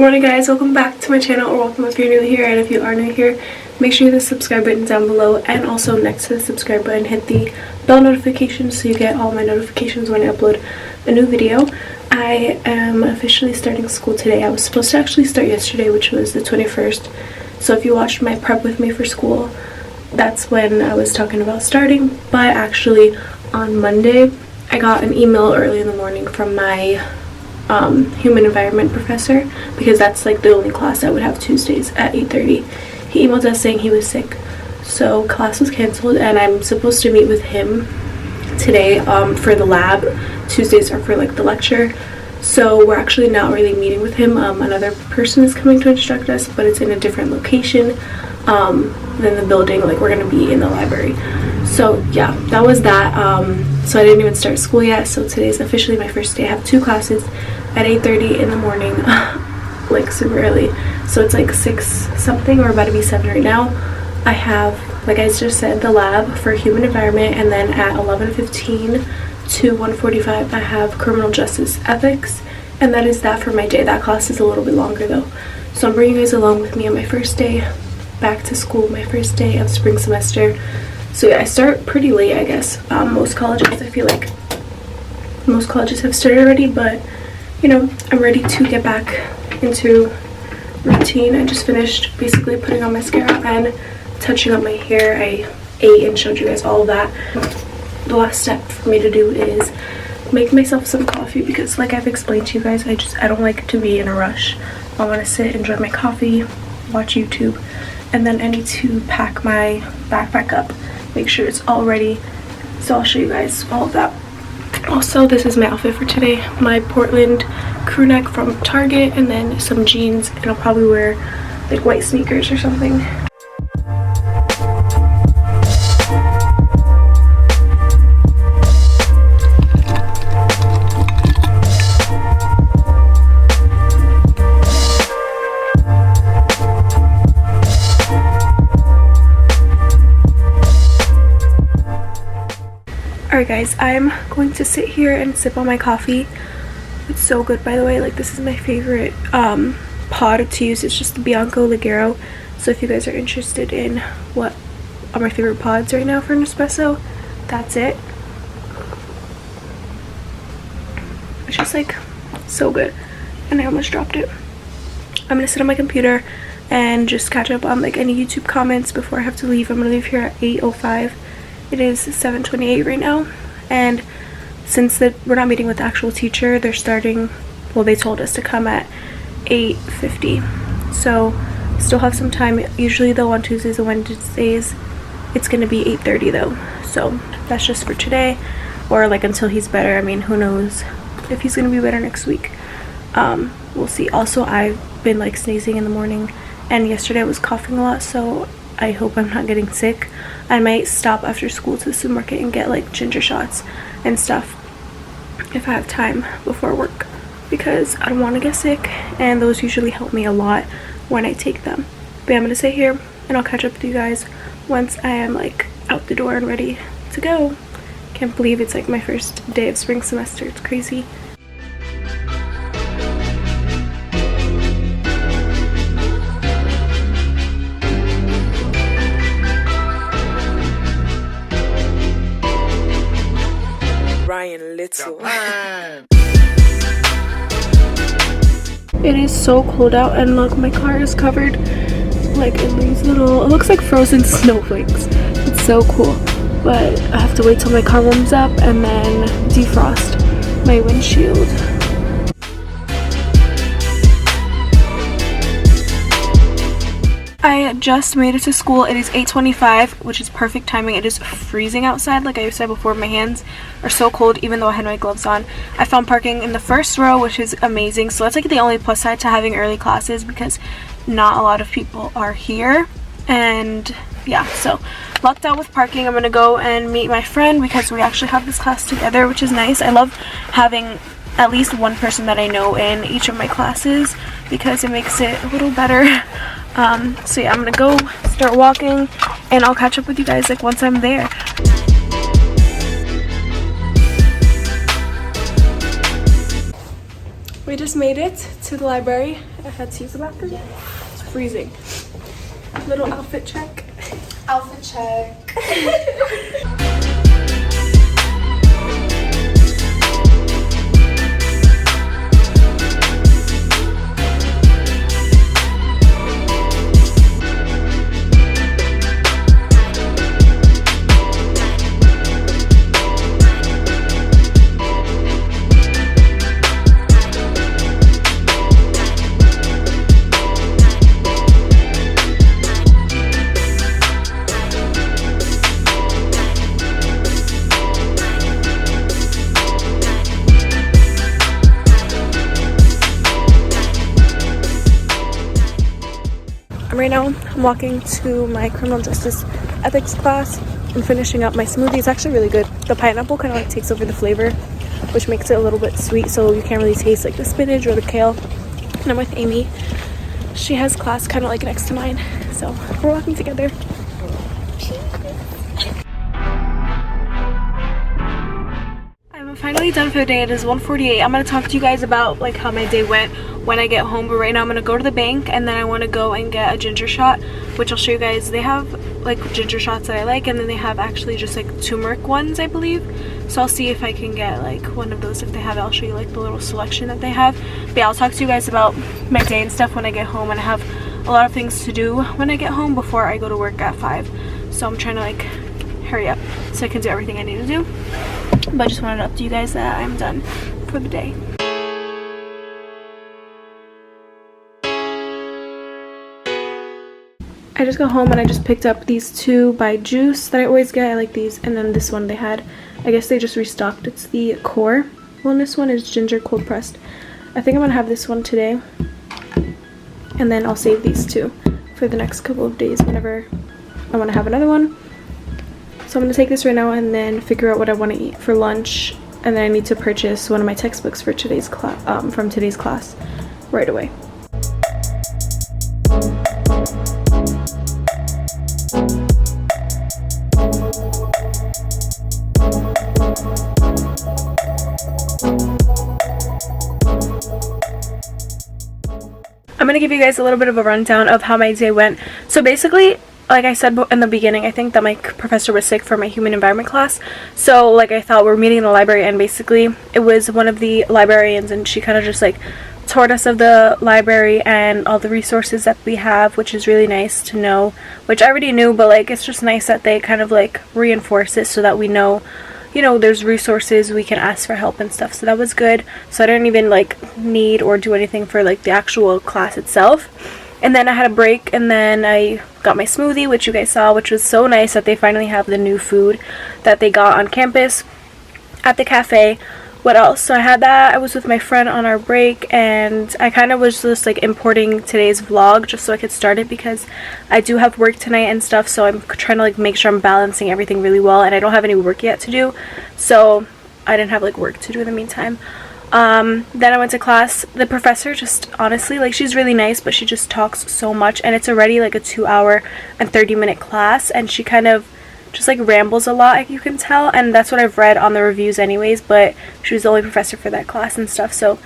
morning guys, welcome back to my channel, or welcome if you're new here, and if you are new here, make sure you hit the subscribe button down below, and also next to the subscribe button hit the bell notification so you get all my notifications when I upload a new video. I am officially starting school today. I was supposed to actually start yesterday, which was the 21st, so if you watched my prep with me for school, that's when I was talking about starting. But actually on Monday I got an email early in the morning from my human environment professor, because that's like the only class I would have Tuesdays at 8:30. He emailed us saying he was sick, so class was canceled, and I'm supposed to meet with him today for the lab. Tuesdays are for like the lecture, so we're actually not really meeting with him. Another person is coming to instruct us, but it's in a different location than the building. Like, we're gonna be in the library. So yeah, that was that. So I didn't even start school yet, so today's officially my first day. I have 2 classes at 8:30 in the morning, like super early, so it's like 6 something, or about to be 7 right now. I have, like I just said, the lab for human environment, and then at 11:15 to 1:45 I have criminal justice ethics, and that is that for my day. That class is a little bit longer though, so I'm bringing you guys along with me on my first day back to school, my first day of spring semester. So yeah, I start pretty late, I guess. Most colleges, I feel like most colleges have started already, but you know, I'm ready to get back into routine. I just finished basically putting on mascara and touching up my hair. I ate and showed you guys all of that. The last step for me to do is make myself some coffee, because like I've explained to you guys, I don't like to be in a rush. I want to sit, enjoy my coffee, watch YouTube, and then I need to pack my backpack up, make sure it's all ready. So I'll show you guys all of that. Also, this is my outfit for today. My Portland crew neck from Target, and then some jeans, and I'll probably wear like white sneakers or something. Alright guys, I'm going to sit here and sip on my coffee. It's so good, by the way. Like, this is my favorite pod to use. It's just the Bianco Ligero. So if you guys are interested in what are my favorite pods right now for an espresso, that's it. It's just like so good, and I almost dropped it. I'm gonna sit on my computer and just catch up on like any YouTube comments before I have to leave. I'm gonna leave here at 8:05. It is 7:28 right now, and since we're not meeting with the actual teacher, they're starting, well, they told us to come at 8:50, so still have some time. Usually though on Tuesdays and Wednesdays it's gonna be 8:30 though, so that's just for today, or like until he's better. I mean, who knows if he's gonna be better next week. We'll see. Also, I've been like sneezing in the morning, and yesterday I was coughing a lot, so I hope I'm not getting sick. I might stop after school to the supermarket and get like ginger shots and stuff if I have time before work, because I don't want to get sick, and those usually help me a lot when I take them. But yeah, I'm gonna sit here and I'll catch up with you guys once I am like out the door and ready to go. Can't believe it's like my first day of spring semester. It's crazy. It is so cold out, and look, my car is covered like in these little, it looks like frozen snowflakes. It's so cool, but I have to wait till my car warms up and then defrost my windshield. I just made it to school. It is 8:25, which is perfect timing. It is freezing outside. Like I said before, my hands are so cold even though I had my gloves on. I found parking in the first row, which is amazing. So that's like the only plus side to having early classes, because not a lot of people are here. And yeah, so lucked out with parking. I'm gonna go and meet my friend, because we actually have this class together, which is nice. I love having at least one person that I know in each of my classes, because it makes it a little better. So yeah, I'm gonna go start walking, and I'll catch up with you guys like once I'm there. We just made it to the library. I had to use the bathroom. It's freezing. Little outfit check. Outfit check. Right now, I'm walking to my criminal justice ethics class. I'm finishing up my smoothie. It's actually really good. The pineapple kind of like takes over the flavor, which makes it a little bit sweet, so you can't really taste like the spinach or the kale. And I'm with Amy. She has class kind of like next to mine, so we're walking together. I'm finally done for the day. It is 1:48. I'm gonna talk to you guys about like how my day went when I get home, but right now I'm gonna go to the bank and then I want to go and get a ginger shot, which I'll show you guys. They have like ginger shots that I like, and then they have actually just like turmeric ones, I believe. So I'll see if I can get like one of those. If they have it, I'll show you like the little selection that they have. But yeah, I'll talk to you guys about my day and stuff when I get home, and I have a lot of things to do when I get home before I go to work at 5. So I'm trying to like hurry up so I can do everything I need to do. But I just wanted to update you guys that I'm done for the day. I just got home and I just picked up these two by Juice that I always get. I like these. And then this one they had, I guess they just restocked. It's the Core Wellness one. Is ginger cold pressed. I think I'm gonna have this one today, and then I'll save these two for the next couple of days whenever I want to have another one. So I'm gonna take this right now and then figure out what I want to eat for lunch, and then I need to purchase one of my textbooks for today's class, from today's class, right away. I'm gonna give you guys a little bit of a rundown of how my day went. So basically, like I said in the beginning, I think that my professor was sick for my human environment class. So like I thought, we're meeting in the library, and basically it was one of the librarians, and she kind of just like told us of the library and all the resources that we have, which is really nice to know, which I already knew, but like it's just nice that they kind of like reinforce it so that we know, you know, there's resources, we can ask for help and stuff. So that was good. So I didn't even like need or do anything for like the actual class itself. And then I had a break, and then I got my smoothie, which you guys saw, which was so nice that they finally have the new food that they got on campus at the cafe. What else? So I had that. I was with my friend on our break, and I kind of was just like importing today's vlog just so I could start it, because I do have work tonight and stuff, so I'm trying to like make sure I'm balancing everything really well, and I don't have any work yet to do, so I didn't have like work to do in the meantime. Then I went to class. The professor just honestly, like, she's really nice, but she just talks so much, and it's already like a 2-hour and 30-minute class, and she kind of just like rambles a lot, you can tell, and that's what I've read on the reviews anyways. But she was the only professor for that class and stuff, so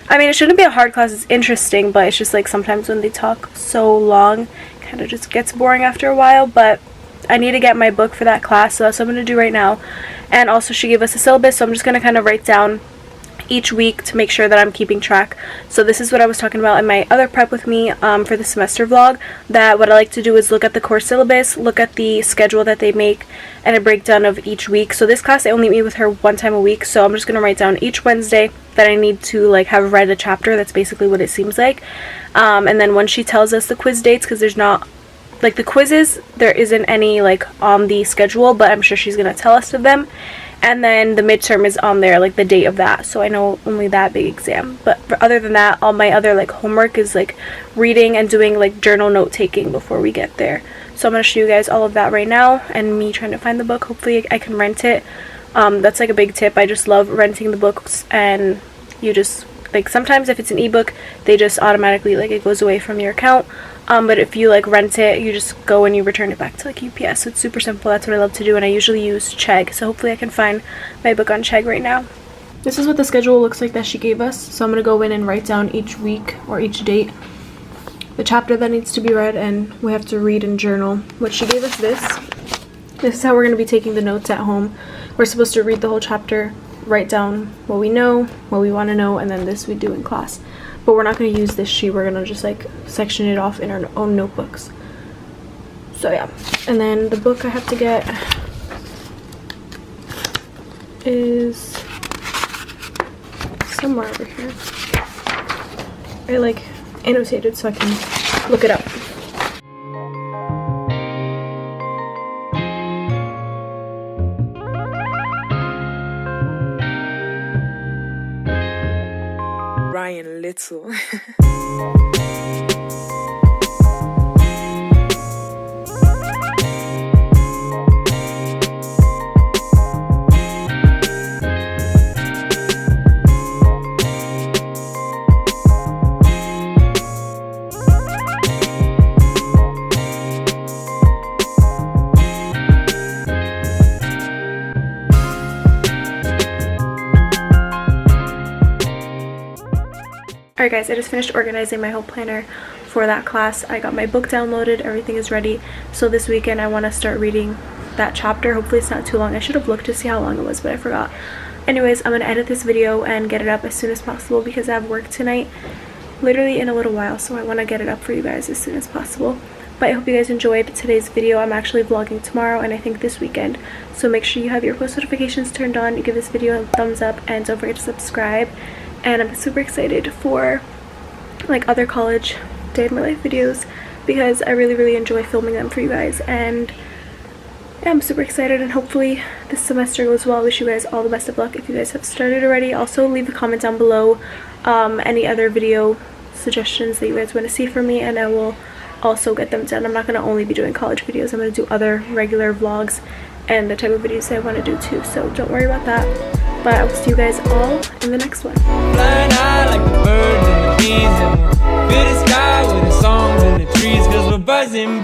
I mean, it shouldn't be a hard class. It's interesting, but it's just like sometimes when they talk so long, it kind of just gets boring after a while. But I need to get my book for that class, so that's what I'm going to do right now. And also she gave us a syllabus, so I'm just going to kind of write down each week to make sure that I'm keeping track. So this is what I was talking about in my other prep with me for the semester vlog, that what I like to do is look at the course syllabus, look at the schedule that they make, and a breakdown of each week. So this class I only meet with her one time a week, so I'm just going to write down each Wednesday that I need to like have read a chapter. That's basically what it seems like. And then when she tells us the quiz dates, because there's not like the quizzes, there isn't any like on the schedule, but I'm sure she's going to tell us of them. And then the midterm is on there, like the date of that, so I know only that big exam. But other than that, all my other like homework is like reading and doing like journal note taking before we get there. So I'm going to show you guys all of that right now, and me trying to find the book. Hopefully I can rent it. That's like a big tip. I just love renting the books, and you just like, sometimes if it's an ebook, they just automatically like it goes away from your account. But if you like rent it, you just go and you return it back to like UPS. So it's super simple. That's what I love to do, and I usually use Chegg. So hopefully I can find my book on Chegg right now. This is what the schedule looks like that she gave us. So I'm going to go in and write down each week or each date the chapter that needs to be read, and we have to read and journal. What she gave us this is how we're going to be taking the notes at home. We're supposed to read the whole chapter, write down what we know, what we want to know, and then this we do in class. But we're not going to use this sheet. We're going to just like section it off in our own notebooks. So yeah. And then the book I have to get is somewhere over here. I like annotated so I can look it up. Ryan Little. Alright guys, I just finished organizing my whole planner for that class. I got my book downloaded, everything is ready. So this weekend I want to start reading that chapter. Hopefully it's not too long. I should have looked to see how long it was, but I forgot. Anyways, I'm going to edit this video and get it up as soon as possible because I have work tonight, literally in a little while. So I want to get it up for you guys as soon as possible. But I hope you guys enjoyed today's video. I'm actually vlogging tomorrow and I think this weekend. So make sure you have your post notifications turned on. Give this video a thumbs up and don't forget to subscribe. And I'm super excited for like other college day in my life videos because I really enjoy filming them for you guys. And yeah, I'm super excited and hopefully this semester goes well. I wish you guys all the best of luck if you guys have started already. Also leave a comment down below any other video suggestions that you guys want to see from me and I will also get them done. I'm not going to only be doing college videos. I'm going to do other regular vlogs and the type of videos that I want to do too. So don't worry about that. But I will see you guys all in the next one. Flying high like the birds and the bees, and we'll fill the sky with the songs and the trees, 'cause we're buzzing.